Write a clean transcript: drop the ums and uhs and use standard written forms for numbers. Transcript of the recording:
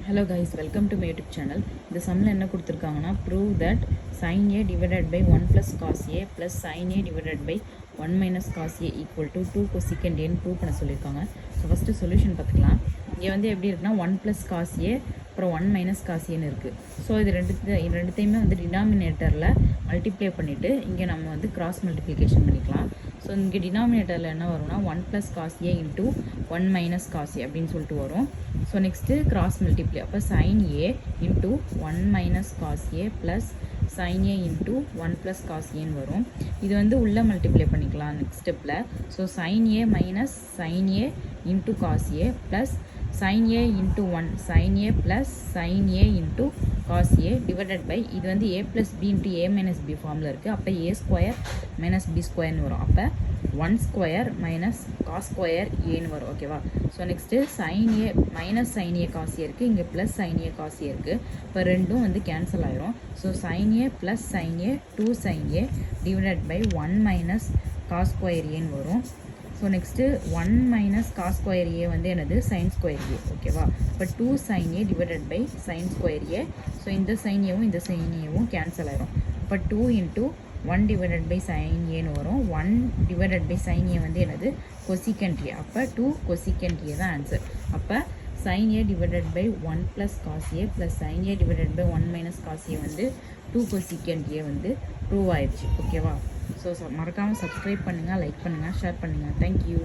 Hello guys, welcome to my YouTube channel. இந்த சம்மில் என்ன கொடுத்துருக்காங்கன்னா prove that sin a divided by 1 plus cos a plus sin a divided by 1 minus cos a equal to 2 cosecant a prove பண்ண சொல்லியிருக்காங்க. So first solution பார்த்துக்கலாம். இங்கே வந்து எப்படி இருக்குன்னா 1 plus cos a அப்புறம் 1 minus cos a இருக்குது. So இது ரெண்டுத்தையுமே வந்து டினாமினேட்டரில் மல்டிப்ளை பண்ணிவிட்டு இங்கே நம்ம வந்து கிராஸ் மல்டிப்ளிகேஷன் பண்ணிக்கலாம். ஸோ இங்கே டினாமினேட்டரில் என்ன வரும்னா 1 plus cos a into 1 minus cos a அப்படின்னு சொல்லிட்டு வரும். ஸோ நெக்ஸ்ட்டு கிராஸ் மல்டிப்ளை அப்போ sin a into 1 minus cos a plus sin a into 1 plus cos a வரும். இது வந்து உள்ளே மல்டிப்ளை பண்ணிக்கலாம் நெக்ஸ்ட் ஸ்டெப்பில். So sin a minus sin a into cos a plus sin a into 1 sin a plus sin a into cos a divided by இது வந்து a plus b into a minus b ஃபார்மில் இருக்குது. அப்போ a square minus b squareனு வரும். அப்போ 1 square minus cos square ஏன்னு வரும். ஓகேவா? So next sin a minus sin a cos a இருக்குது, இங்கே plus sin a cos a இருக்குது. இப்போ ரெண்டும் வந்து கேன்சல் ஆயிரும். So sin a plus sin a 2 sin a divided by 1 minus cos square ஏன்னு வரும். So next 1 minus cos square a வந்து என்னது sin square a. ஓகேவா? இப்போ 2 sin a divided by sin square a. So இந்த sin a இந்த sin a cancel ஆயிரும். இப்போ 2 into 1 divided by sin a வரும். 1 divided by sin a வந்து என்னது cosecant a. அப்போ 2 cosecant a தான் ஆன்சர். அப்போ sin a divided by 1 plus cos a plus sin a divided by 1 minus cos a வந்து 2 cosecant a வந்து prove ஆயிடுச்சு. ஓகேவா? ஸோ மறக்காமல் சப்ஸ்கிரைப் பண்ணுங்கள், லைக் பண்ணுங்கள், ஷேர் பண்ணுங்கள். தேங்க்யூ.